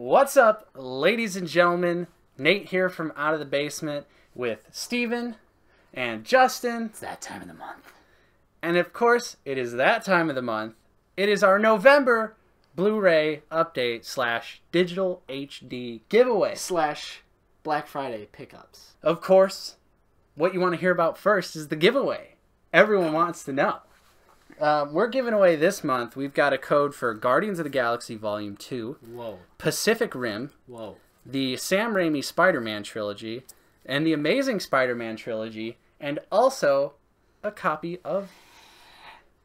What's up, ladies and gentlemen? Nate here from Out of the Basement with Steven and Justin. It's that time of the month. And of course, it is that time of the month. It is our November Blu-ray update slash digital HD giveaway. Slash Black Friday pickups. Of course, what you want to hear about first is the giveaway. Everyone wants to know. We're giving away this month. We've got a code for Guardians of the Galaxy Volume 2. Whoa. Pacific Rim. Whoa. The Sam Raimi Spider-Man trilogy. And the Amazing Spider-Man trilogy. And also a copy of...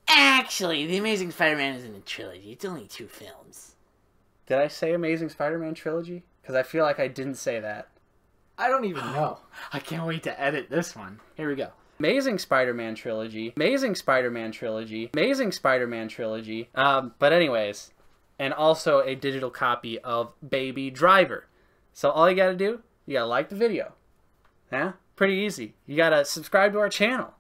Actually, The Amazing Spider-Man isn't a trilogy. It's only 2 films. Did I say Amazing Spider-Man trilogy? Because I feel like I didn't say that. I don't even know. I can't wait to edit this one. Here we go. Amazing Spider-Man trilogy, Amazing Spider-Man trilogy, Amazing Spider-Man trilogy. But anyways, and also a digital copy of Baby Driver. So all you gotta do, you gotta like the video. Yeah, pretty easy. You gotta subscribe to our channel.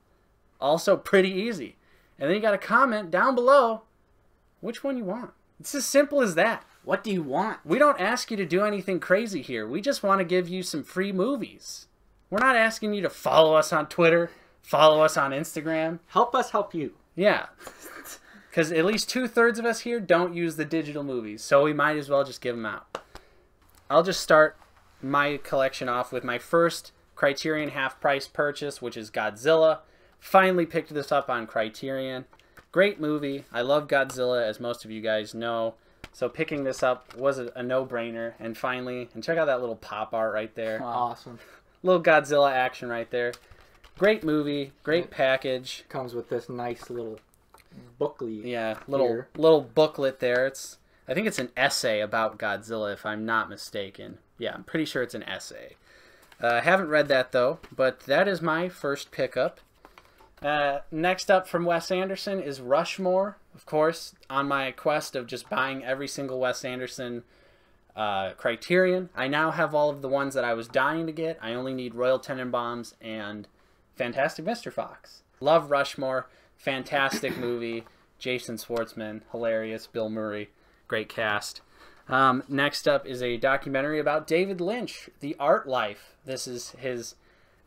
Also pretty easy. And then you gotta comment down below which one you want. It's as simple as that. What do you want? We don't ask you to do anything crazy here. We just want to give you some free movies. We're not asking you to follow us on Twitter. Follow us on Instagram. Help us help you. Yeah. Because at least 2/3 of us here don't use the digital movies. So we might as well just give them out. I'll just start my collection off with my first Criterion half-price purchase, which is Godzilla. Finally picked this up on Criterion. Great movie. I love Godzilla, as most of you guys know. So picking this up was a no-brainer. And finally, and check out that little pop art right there. Awesome. Little Godzilla action right there. Great movie, great package. Comes with this nice little booklet. Yeah, little booklet there. I think it's an essay about Godzilla, if I'm not mistaken. Yeah, I'm pretty sure it's an essay. Haven't read that though, but that is my first pickup. Next up from Wes Anderson is Rushmore. Of course, on my quest of just buying every single Wes Anderson Criterion. I now have all of the ones that I was dying to get. I only need Royal Tenenbaums and Fantastic Mr. Fox. Love Rushmore. Fantastic movie. Jason Schwartzman. Hilarious. Bill Murray. Great cast. Next up is a documentary about David Lynch, The Art Life. This is his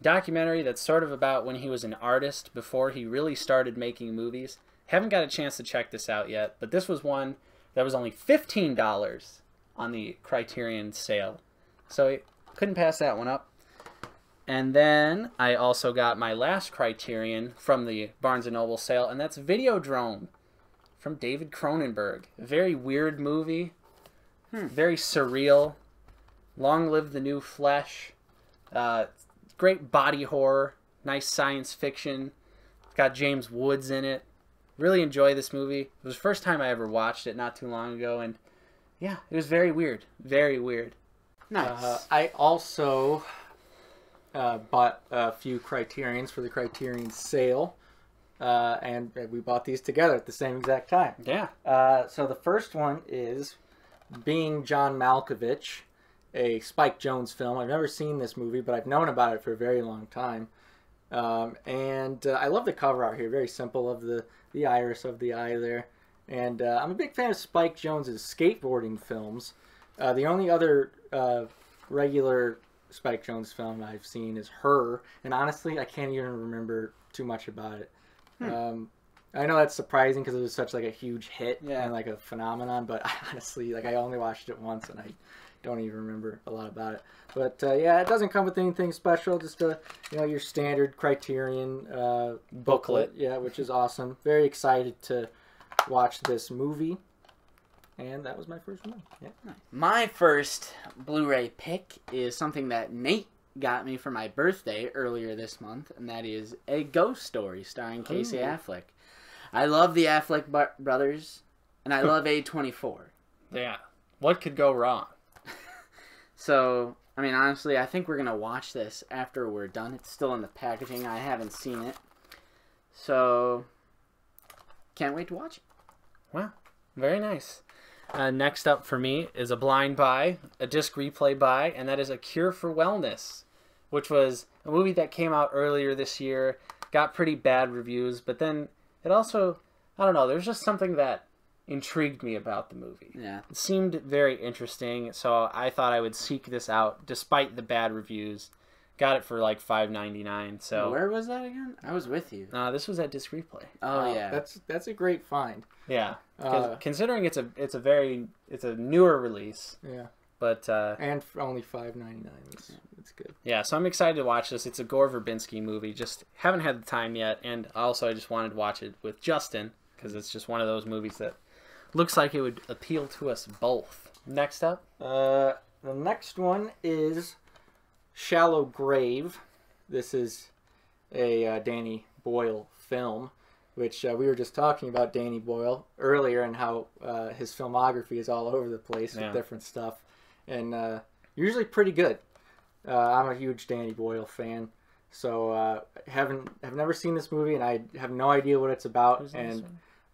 documentary that's sort of about when he was an artist before he really started making movies. Haven't got a chance to check this out yet, but this was one that was only $15 on the Criterion sale. So couldn't pass that one up. And then I also got my last Criterion from the Barnes & Noble sale, and that's Videodrome from David Cronenberg. A very weird movie. Very surreal. Long Live the New Flesh. Great body horror. Nice science fiction. It's got James Woods in it. Really enjoy this movie. It was the first time I ever watched it not too long ago, and yeah, it was very weird. Very weird. Nice. I also bought a few Criterions for the Criterion sale, and we bought these together at the same exact time. Yeah. So the first one is Being John Malkovich, a Spike Jonze film. I've never seen this movie, but I've known about it for a very long time. And I love the cover art here. Very simple, of the iris of the eye there. And I'm a big fan of Spike Jonze's skateboarding films. The only other regular Spike Jonze film I've seen is Her, and honestly, I can't even remember too much about it. I know that's surprising because it was such like a huge hit and like a phenomenon, but honestly, like I only watched it once and I don't even remember a lot about it. But yeah, it doesn't come with anything special, just a your standard Criterion booklet. Yeah, which is awesome. Very excited to watch this movie. And that was my first one. Yeah. My first Blu-ray pick is something that Nate got me for my birthday earlier this month, and that is A Ghost Story starring Casey Affleck. I love the Affleck brothers, and I love A24. Yeah. What could go wrong? So, I mean, honestly, I think we're going to watch this after we're done. It's still in the packaging. I haven't seen it. So, can't wait to watch it. Wow. Very nice. Next up for me is a blind buy, a disc replay buy, and that is A Cure for Wellness, which was a movie that came out earlier this year, got pretty bad reviews, but then it also, I don't know, there's just something that intrigued me about the movie. Yeah. It seemed very interesting, so I thought I would seek this out despite the bad reviews. Got it for like $5.99. So where was that again? I was with you. this was at Disc Replay. Oh yeah, that's a great find. Yeah, considering it's a newer release. Yeah. But and for only $5.99, it's good. Yeah, so I'm excited to watch this. It's a Gore Verbinski movie. Just haven't had the time yet, and also I just wanted to watch it with Justin because it's just one of those movies that looks like it would appeal to us both. Next up, the next one is Shallow Grave. This is a Danny Boyle film, which we were just talking about Danny Boyle earlier and how his filmography is all over the place with different stuff, and usually pretty good. I'm a huge Danny Boyle fan, so have never seen this movie, and I have no idea what it's about, and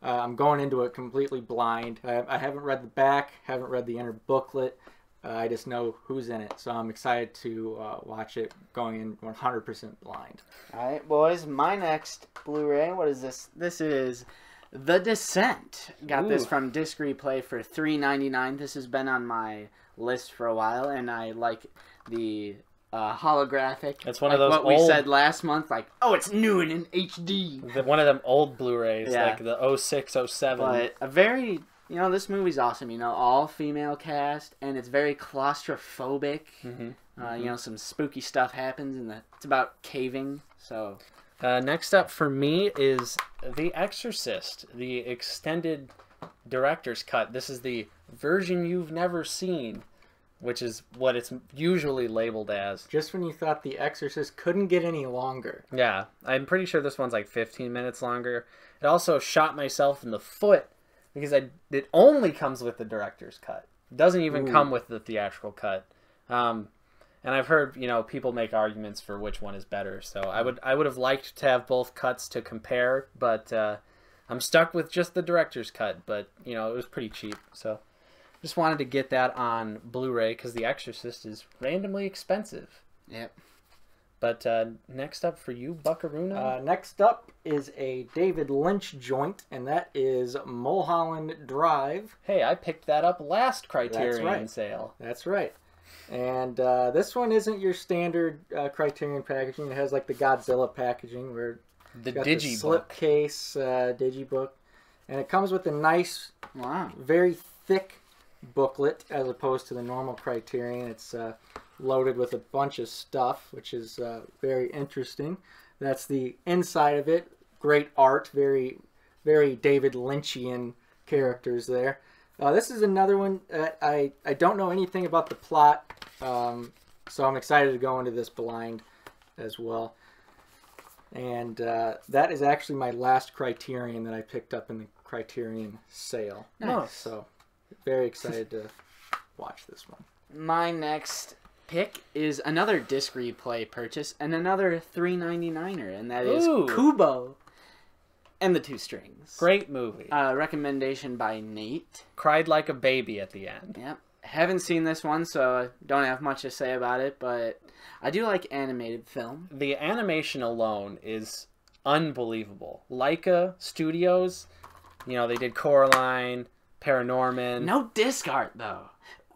I'm going into it completely blind. I haven't read the back, haven't read the inner booklet. I just know who's in it, so I'm excited to watch it going in 100% blind. All right, boys, my next Blu-ray, what is this? This is The Descent. Got this from Disc Replay for $3.99. This has been on my list for a while, and I like the holographic. It's one of those what we said last month, like, oh, it's new and in HD. One of them old Blu-rays, like the 06, 07. But a very... You know, this movie's awesome. You know, all female cast, and it's very claustrophobic. You know, some spooky stuff happens, and it's about caving. So, next up for me is The Exorcist, the extended director's cut. This is the version you've never seen, which is what it's usually labeled as. Just when you thought The Exorcist couldn't get any longer. Yeah, I'm pretty sure this one's like 15 minutes longer. It also shot myself in the foot. Because it only comes with the director's cut. It doesn't even come with the theatrical cut. And I've heard, you know, people make arguments for which one is better. So I would have liked to have both cuts to compare, but I'm stuck with just the director's cut. But, you know, it was pretty cheap. So just wanted to get that on Blu-ray because The Exorcist is randomly expensive. Yep. But next up for you, Buckaroo. Next up is a David Lynch joint, and that is Mulholland Drive. Hey, I picked that up last Criterion sale. That's right. And this one isn't your standard Criterion packaging. It has like the Godzilla packaging where the got Digibook. The slipcase Digibook. And it comes with a nice, very thick booklet as opposed to the normal Criterion. It's loaded with a bunch of stuff, which is very interesting. That's the inside of it. Great art, very, very David Lynchian characters there. This is another one that I don't know anything about the plot, so I'm excited to go into this blind as well. And that is actually my last Criterion that I picked up in the Criterion sale. Nice. So very excited to watch this one. My next pick is another Disc Replay purchase and another $3.99er, and that is Kubo and the Two Strings. Great movie. Recommendation by Nate. Cried like a baby at the end. Yep. Haven't seen this one, so I don't have much to say about it, but I do like animated film. The animation alone is unbelievable. Leica Studios, you know, they did Coraline, Paranorman. No disc art, though.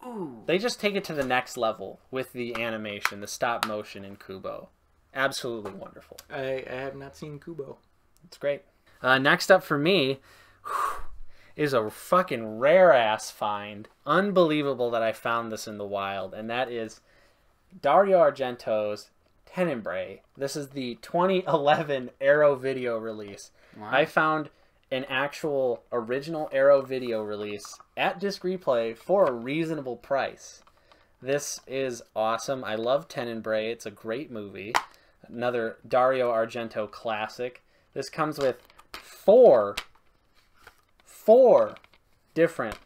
Ooh. They just take it to the next level with the animation, the stop motion in Kubo. Absolutely wonderful. I have not seen Kubo. It's great. Next up for me is a fucking rare-ass find. Unbelievable that I found this in the wild, and that is Dario Argento's Tenebrae. This is the 2011 Arrow video release. Wow. I found an actual original Arrow video release at Disc Replay for a reasonable price. This is awesome. I love Tenebrae. It's a great movie. Another Dario Argento classic. This comes with four different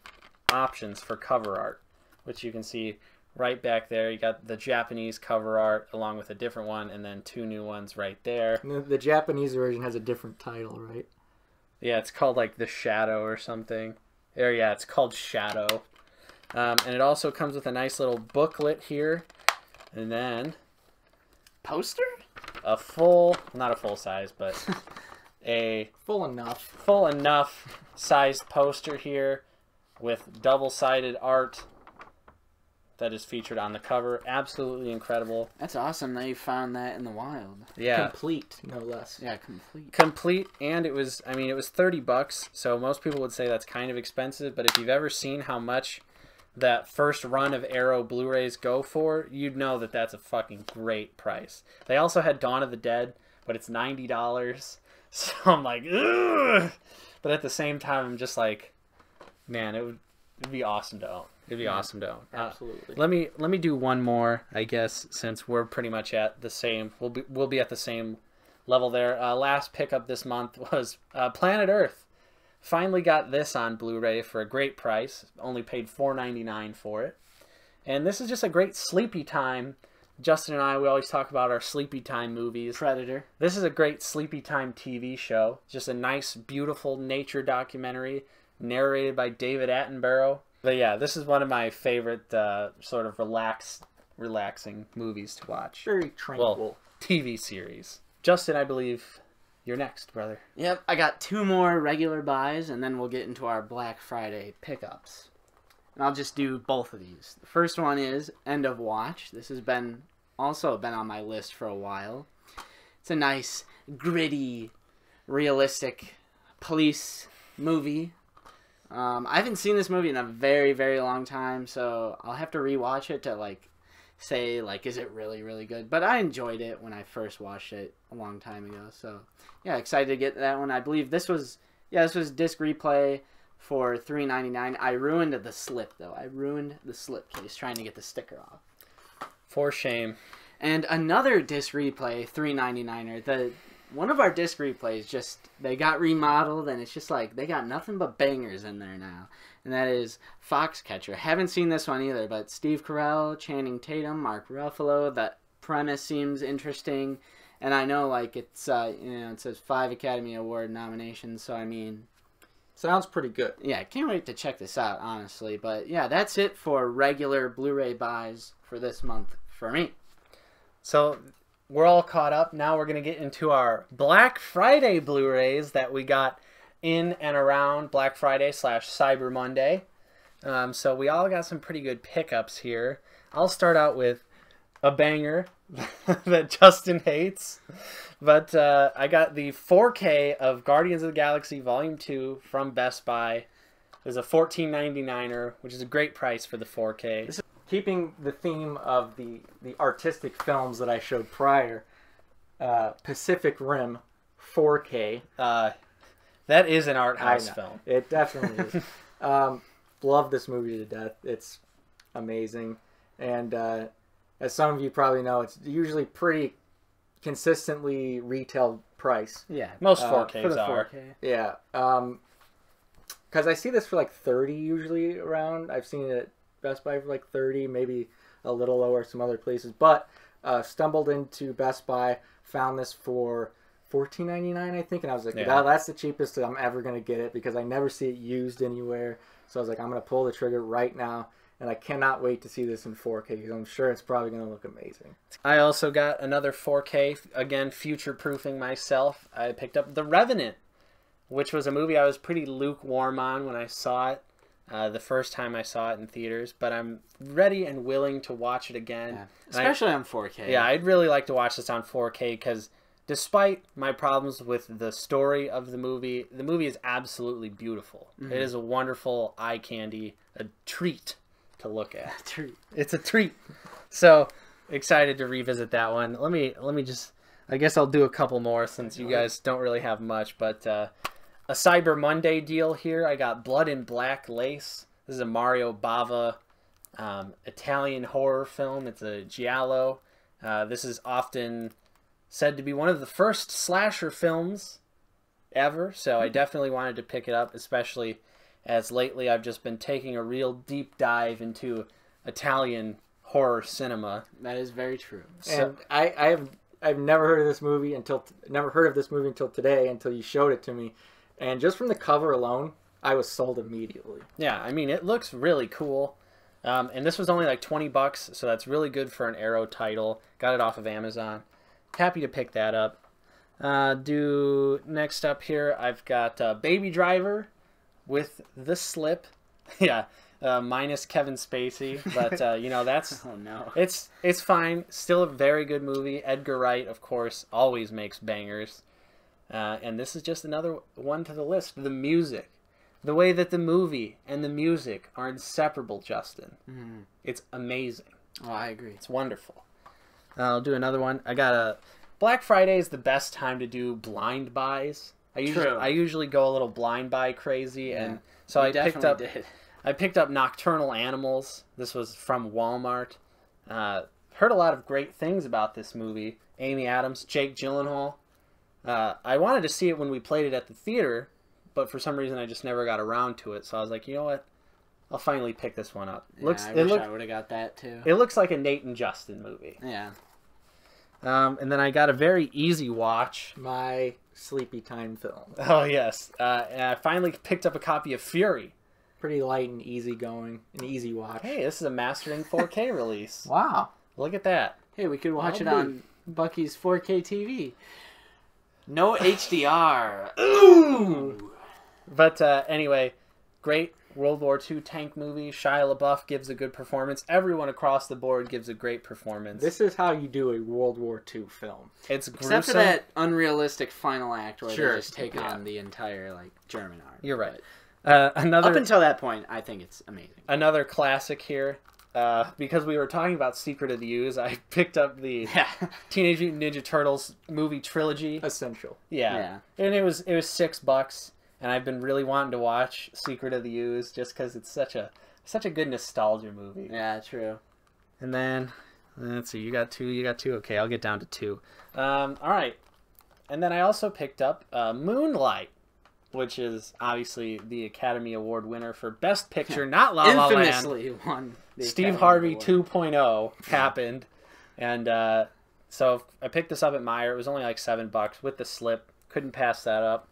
options for cover art, which you can see right back there. You got the Japanese cover art along with a different one, and then two new ones right there. The Japanese version has a different title, right? Yeah, it's called like The Shadow or something. There, yeah, it's called Shadow. And it also comes with a nice little booklet here. And then poster? a full, not a full size, but a Full enough. full enough sized poster here with double-sided art that is featured on the cover. Absolutely incredible. That's awesome that you found that in the wild. Yeah. Complete, no less. Yeah, complete. Complete, and it was, I mean, it was $30, so most people would say that's kind of expensive, but if you've ever seen how much that first run of Arrow Blu-rays go for, you'd know that that's a fucking great price. They also had Dawn of the Dead, but it's $90, so I'm like, ugh! But at the same time, I'm just like, man, it'd be awesome to own. It'd be awesome to own. Absolutely. Let me do one more, I guess, since we're pretty much at the same. We'll be at the same level there. Last pickup this month was Planet Earth. Finally got this on Blu-ray for a great price. Only paid $4.99 for it. And this is just a great sleepy time. Justin and I, we always talk about our sleepy time movies. Predator. This is a great sleepy time TV show. Just a nice, beautiful nature documentary narrated by David Attenborough. But yeah, this is one of my favorite sort of relaxing movies to watch. Very tranquil. Well, TV series. Justin, I believe you're next, brother. Yep, I got 2 more regular buys, and then we'll get into our Black Friday pickups. And I'll just do both of these. The first one is End of Watch. This has also been on my list for a while. It's a nice, gritty, realistic police movie. I haven't seen this movie in a very, very long time, so I'll have to rewatch it to say is it really, really good? But I enjoyed it when I first watched it a long time ago. So yeah, excited to get that one. I believe this was disc replay for $3.99. I ruined the slip though. I ruined the slip case trying to get the sticker off. For shame. And another disc replay, $3.99er. One of our disc replays they got remodeled, and it's just they got nothing but bangers in there now. And that is Foxcatcher. Haven't seen this one either, but Steve Carell, Channing Tatum, Mark Ruffalo. The premise seems interesting, and I know it's it says 5 Academy Award nominations. So I mean, sounds pretty good. Yeah, can't wait to check this out, honestly. But yeah, that's it for regular Blu-ray buys for this month for me. So we're all caught up. Now we're going to get into our Black Friday Blu-rays that we got in and around Black Friday / Cyber Monday. So we all got some pretty good pickups here. I'll start out with a banger that Justin hates. But I got the 4K of Guardians of the Galaxy Volume 2 from Best Buy. It was a $14.99er, which is a great price for the 4K. Keeping the theme of the artistic films that I showed prior, Pacific Rim 4K. That is an art house film. It definitely is. Love this movie to death. It's amazing. And as some of you probably know, it's usually pretty consistently retail price. Yeah. Most 4Ks for the are. 4K. Yeah. Because I see this for 30 usually around. I've seen it at Best Buy for 30, maybe a little lower some other places. But stumbled into Best Buy, found this for $14.99, I think, and I was like, wow, that's the cheapest I'm ever going to get it because I never see it used anywhere. So I was like, I'm going to pull the trigger right now, and I cannot wait to see this in 4K because I'm sure it's probably going to look amazing. I also got another 4K, again, future-proofing myself. I picked up The Revenant, which was a movie I was pretty lukewarm on when I saw it. The first time I saw it in theaters, but I'm ready and willing to watch it again. Yeah. Especially on 4K. Yeah, I'd really like to watch this on 4K because despite my problems with the story of the movie is absolutely beautiful. Mm-hmm. It is a wonderful eye candy, a treat to look at. It's a treat. So excited to revisit that one. Let me just, I guess I'll do a couple more since you guys don't really have much, but a Cyber Monday deal here. I got Blood and Black Lace. This is a Mario Bava Italian horror film. It's a giallo. This is often said to be one of the first slasher films ever, so I definitely wanted to pick it up, especially as lately I've just been taking a real deep dive into Italian horror cinema. That is very true. So, and I've never heard of this movie until today, until you showed it to me. And just from the cover alone, I was sold immediately. Yeah, I mean, it looks really cool. And this was only $20, so that's really good for an Arrow title. Got it off of Amazon. Happy to pick that up. Do next up here, I've got Baby Driver with The Slip. Yeah, minus Kevin Spacey, but you know, that's Oh no. it's fine. Still a very good movie. Edgar Wright, of course, always makes bangers. And this is just another one to the list. The music. The way that the movie and the music are inseparable, Justin. Mm. It's amazing. Oh, I agree. It's wonderful. I'll do another one. I got a... Black Friday is the best time to do blind buys. I usually go a little blind buy crazy, and so I picked up Nocturnal Animals. This was from Walmart. Heard a lot of great things about this movie. Amy Adams, Jake Gyllenhaal. I wanted to see it when we played it at the theater, but for some reason I just never got around to it. So I was like, you know what? I'll finally pick this one up. Yeah, I wish I would have got that too. It looks like a Nate and Justin movie. Yeah. And then I got a very easy watch. My sleepy time film. Oh, yes. And I finally picked up a copy of Fury. Pretty light and easy going. An easy watch. Hey, this is a mastered in 4K release. Wow. Look at that. Hey, we could watch it on Bucky's 4K TV. No HDR. Ooh. But anyway, great World War II tank movie. Shia LaBeouf gives a good performance. Everyone across the board gives a great performance. This is how you do a World War II film. It's gruesome. Except for that unrealistic final act where they just take on the entire German army. You're right. Up until that point, I think it's amazing. Another classic here. Because we were talking about Secret of the Ooze, I picked up the Teenage Mutant Ninja Turtles movie trilogy. Essential. Yeah. And it was $6, and I've been really wanting to watch Secret of the Ooze just because it's such a good nostalgia movie. Yeah, true. And then let's see, you got two. Okay, I'll get down to 2. All right. And then I also picked up Moonlight, which is obviously the Academy Award winner for Best Picture, not La La Land. Infamously won. Steve Harvey 2.0 happened, and so I picked this up at Meijer. It was only like $7 with the slip. Couldn't pass that up.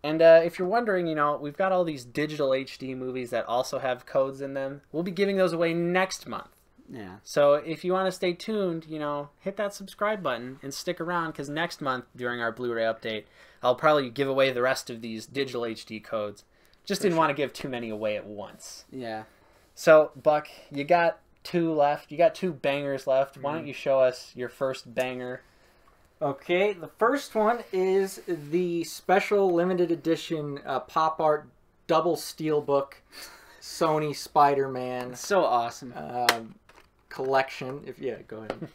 And if you're wondering, you know, we've got all these digital HD movies that also have codes in them. We'll be giving those away next month. Yeah. So if you want to stay tuned, you know, hit that subscribe button and stick around, because next month during our Blu-ray update, I'll probably give away the rest of these digital HD codes. Just didn't want to give too many away at once. Yeah. So, Buck, you got 2 left. You got 2 bangers left. Why don't you show us your first banger? Okay, the first one is the special limited edition pop art double steelbook Sony Spider-Man. So awesome. Collection. Go ahead.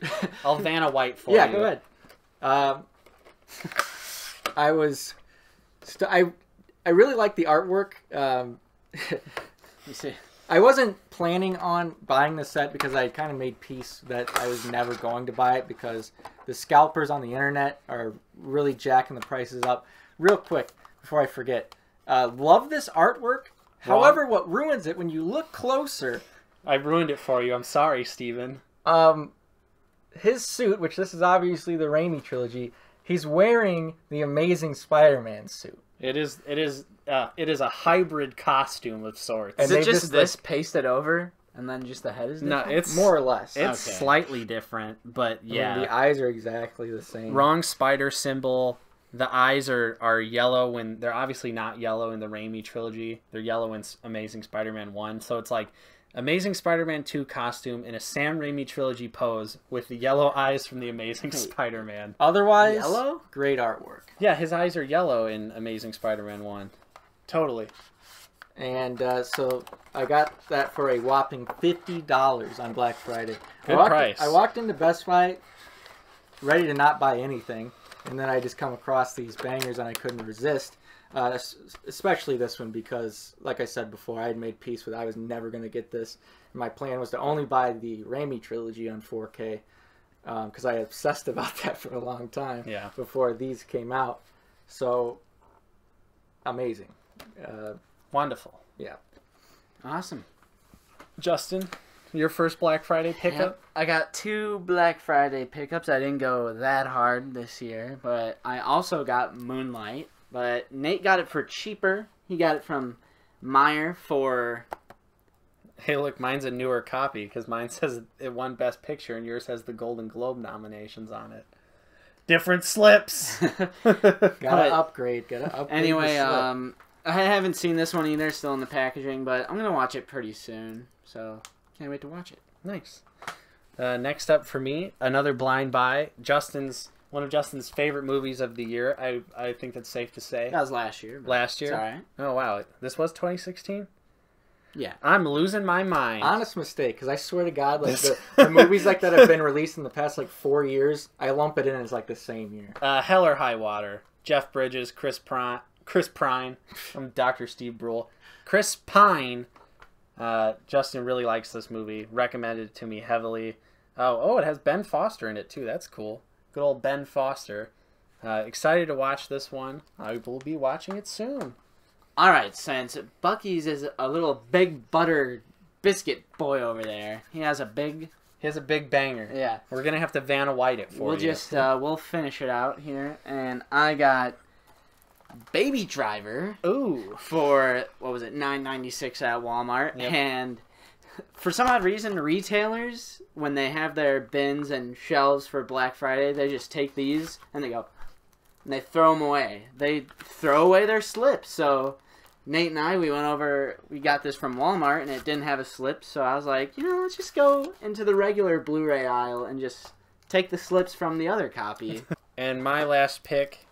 I'll Vanna White for you. Yeah, go ahead. I really like the artwork. You see. I wasn't planning on buying the set because I kind of made peace that I was never going to buy it because the scalpers on the internet are really jacking the prices up. Real quick, before I forget, love this artwork. However, what ruins it when you look closer... I ruined it for you. I'm sorry, Steven. His suit, which this is obviously the Raimi trilogy, he's wearing the Amazing Spider-Man suit. It is a hybrid costume of sorts. Is it just this pasted over and then just the head is different? No, it's more or less. It's slightly different, but yeah. I mean, the eyes are exactly the same. Wrong spider symbol. The eyes are yellow when they're obviously not yellow in the Raimi trilogy. They're yellow in Amazing Spider-Man 1. So it's like Amazing Spider-Man 2 costume in a Sam Raimi trilogy pose with the yellow eyes from the Amazing Spider-Man. Otherwise, yellow? Great artwork. Yeah, his eyes are yellow in Amazing Spider-Man 1. Totally. And so I got that for a whopping $50 on Black Friday. Good price. I walked into Best Buy ready to not buy anything, and then I just come across these bangers and I couldn't resist. Especially this one because, like I said before, I had made peace with I was never going to get this. My plan was to only buy the Raimi trilogy on 4K because I obsessed about that for a long time before these came out. So, amazing. Wonderful. Yeah. Awesome. Justin, your first Black Friday pickup? Yep. I got 2 Black Friday pickups. I didn't go that hard this year, but I also got Moonlight. But Nate got it for cheaper. He got it from Meijer for... Hey, look, mine's a newer copy because mine says it won Best Picture and yours has the Golden Globe nominations on it. Different slips. Gotta upgrade. Gotta upgrade. Anyway, I haven't seen this one either. Still in the packaging, but I'm gonna watch it pretty soon. So can't wait to watch it. Nice. Next up for me, another blind buy. One of Justin's favorite movies of the year. I think that's safe to say. That was last year. Last year? It's all right. Oh, wow. This was 2016? Yeah. I'm losing my mind. Honest mistake, because I swear to God, like the movies like that have been released in the past like 4 years, I lump it in as like the same year. Hell or High Water. Jeff Bridges, Chris Pine from Dr. Steve Brule. Chris Pine. Justin really likes this movie. Recommended it to me heavily. Oh, it has Ben Foster in it too. That's cool. Good old Ben Foster. Excited to watch this one. I will be watching it soon. All right, since Bucky's is a little big butter biscuit boy over there, he has a big banger. Yeah. We're gonna have to Vanna White it for you. We'll finish it out here, and I got Baby Driver. Ooh. For what was it, $9.96 at Walmart, Yep. And for some odd reason, retailers, when they have their bins and shelves for Black Friday, they just take these and they throw them away. They throw away their slips. So Nate and I, we got this from Walmart and it didn't have a slip. So I was like, let's just go into the regular Blu-ray aisle and just take the slips from the other copy. And my last pick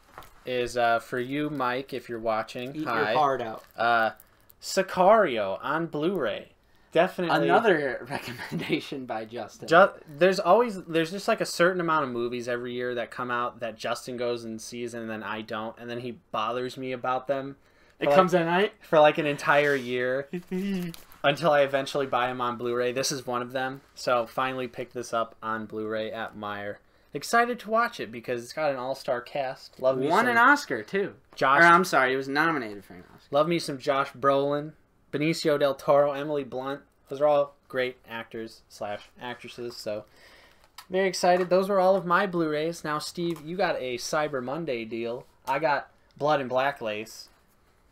is for you, Mike, if you're watting. Eat Hi. your heart out. Sicario on Blu-ray. Definitely Another recommendation by Justin. There's just like a certain amount of movies every year that come out that Justin goes and sees and then I don't, and then he bothers me about them. It comes at night for like an entire year until I eventually buy them on Blu-ray. This is one of them. So finally picked this up on Blu-ray at Meyer. Excited to watch it because it's got an all-star cast. Won an Oscar too. He was nominated for an Oscar. Love me some Josh Brolin, Benicio del Toro, Emily Blunt. Those are all great actors / actresses, so very excited. Those were all of my Blu-rays. Now, Steve, you got a Cyber Monday deal. I got Blood and Black Lace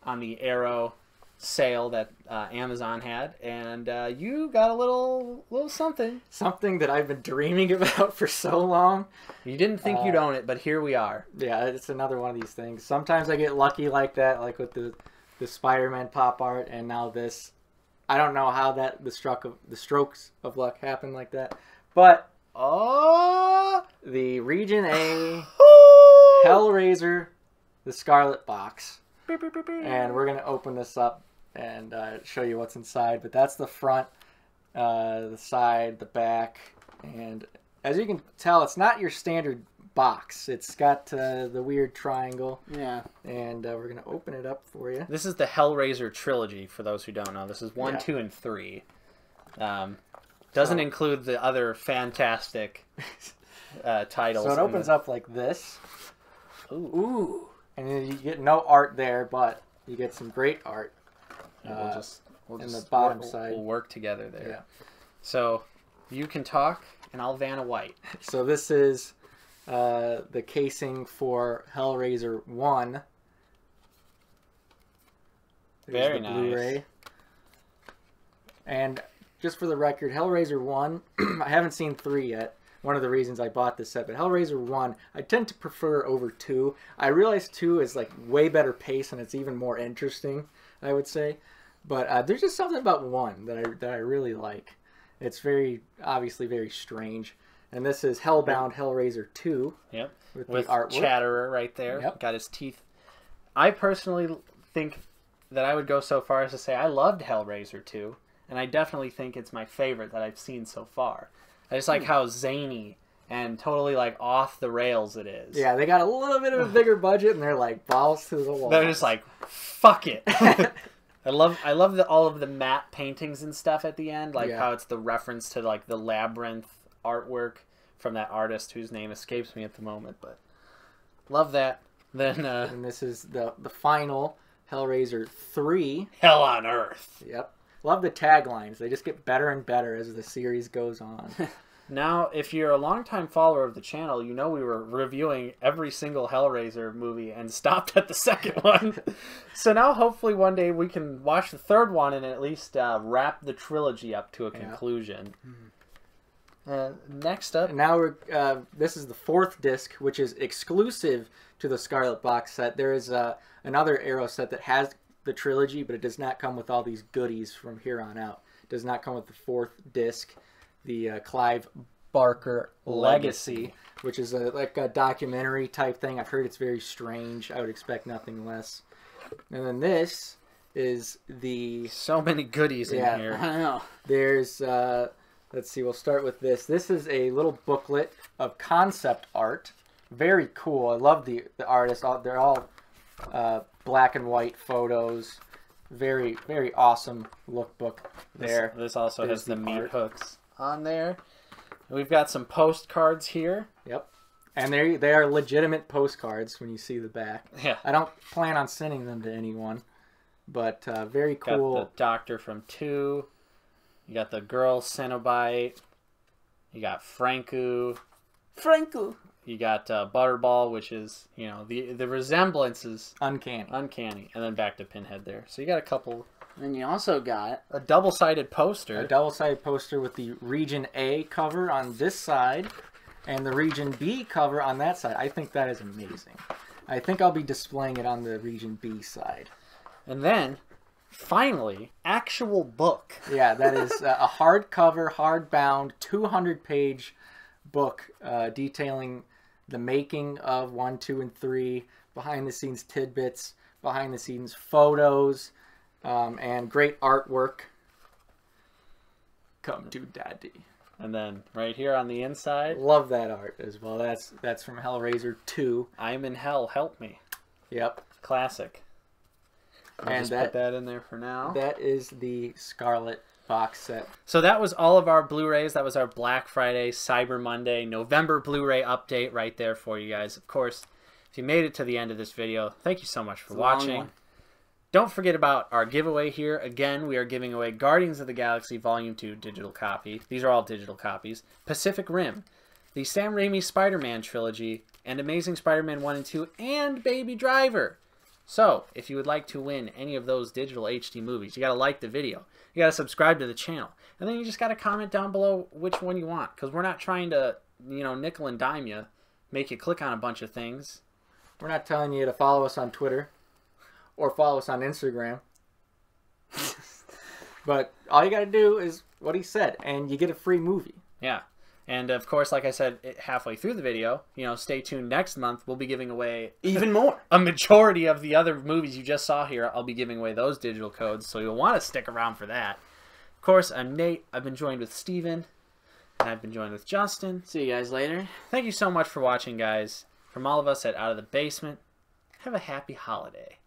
on the Arrow sale that Amazon had, and you got a little something. Something that I've been dreaming about for so long. You didn't think you'd own it, but here we are. Yeah, it's another one of these things. Sometimes I get lucky like that, like with the Spider-Man pop art, and now this. I don't know how the strokes of luck happened like that, but the Region A Hellraiser, the Scarlet Box, and we're gonna open this up and show you what's inside. But that's the front, the side, the back, and as you can tell, it's not your standard box. It's got the weird triangle. Yeah. And we're going to open it up for you. This is the Hellraiser trilogy, for those who don't know. This is 1, 2, and 3. Doesn't include the other fantastic titles. So it opens up like this. Ooh. And then you get no art there, but you get some great art. We'll in just the bottom side. We'll work together there. Yeah. So you can talk, and I'll Vanna White. So this is the casing for Hellraiser 1. There's Very the nice. Blu-ray. And just for the record, Hellraiser 1, I haven't seen 3 yet. One of the reasons I bought this set, but Hellraiser 1, I tend to prefer over 2. I realize 2 is like way better pace and it's even more interesting, I would say. But there's just something about 1 that I really like. It's obviously very strange. And this is Hellbound Hellraiser 2. Yep. With the artwork. Chatterer right there. Yep. Got his teeth. I personally think that I would go so far as to say I loved Hellraiser 2. And I definitely think it's my favorite that I've seen so far. I just like how zany and totally like off the rails it is. Yeah, they got a little bit of a bigger budget and they're like balls to the wall. They're just like, fuck it. I love all of the matte paintings and stuff at the end, like how it's the reference to like the labyrinth artwork from that artist whose name escapes me at the moment, but love that. Then and this is the final Hellraiser 3. Hell on Earth. Yep. Love the taglines. They just get better and better as the series goes on. Now, if you're a longtime follower of the channel, you know we were reviewing every single Hellraiser movie and stopped at the second one. So now hopefully one day we can watch the third one and at least wrap the trilogy up to a conclusion. Next up, And now this is the 4th disc, which is exclusive to the Scarlet box set. There is another Arrow set that has the trilogy, but it does not come with all these goodies from here on out. It does not come with the 4th disc, the Clive Barker Legacy, which is like a documentary type thing. I've heard it's very strange. I would expect nothing less. And then this is the... So many goodies in here. I know. There's... let's see, we'll start with this. This is a little booklet of concept art. Very cool. I love the artists. They're all black and white photos. Very, very awesome lookbook there. This also There's has the the meat art. hooks on there. We've got some postcards here. Yep. And they are legitimate postcards when you see the back. Yeah. I don't plan on sending them to anyone, but very cool. Got the Doctor from 2. You got the girl Cenobite. You got Franku. You got Butterball, which is, you know, the resemblance is Uncanny. uncanny. And then back to Pinhead there. So you got a couple... And you also got A double-sided poster. A double-sided poster with the Region A cover on this side and the Region B cover on that side. I think that is amazing. I think I'll be displaying it on the Region B side. And then, finally, actual book. Yeah, that is a hardcover, hardbound, 200-page book detailing the making of 1, 2, and 3, behind-the-scenes tidbits, behind-the-scenes photos, and great artwork. Come to Daddy. And then right here on the inside, Love that art as well. That's from Hellraiser 2. I'm in hell, help me. Yep. Classic. I'll And just that- put that in there for now. That is the Scarlet box set. So that was all of our Blu-rays. That was our Black Friday, Cyber Monday, November Blu-ray update right there for you guys. Of course, if you made it to the end of this video, thank you so much for It's a long watching. one. Don't forget about our giveaway here. Again, we are giving away Guardians of the Galaxy Volume 2 digital copy. These are all digital copies. Pacific Rim, the Sam Raimi Spider-Man trilogy, and Amazing Spider-Man 1 and 2, and Baby Driver. So, if you would like to win any of those digital HD movies, you got to like the video. You got to subscribe to the channel. And then you just got to comment down below which one you want. Because we're not trying to, you know, nickel and dime you, make you click on a bunch of things. We're not telling you to follow us on Twitter or follow us on Instagram. But all you got to do is what he said, and you get a free movie. Yeah. And of course, like I said halfway through the video, you know, stay tuned next month. We'll be giving away even more. a majority of the other movies you just saw here. I'll be giving away those digital codes, so you'll want to stick around for that. Of course, I'm Nate. I've been joined with Steven, and I've been joined with Justin. See you guys later. Thank you so much for watching, guys. From all of us at Out of the Basement, have a happy holiday.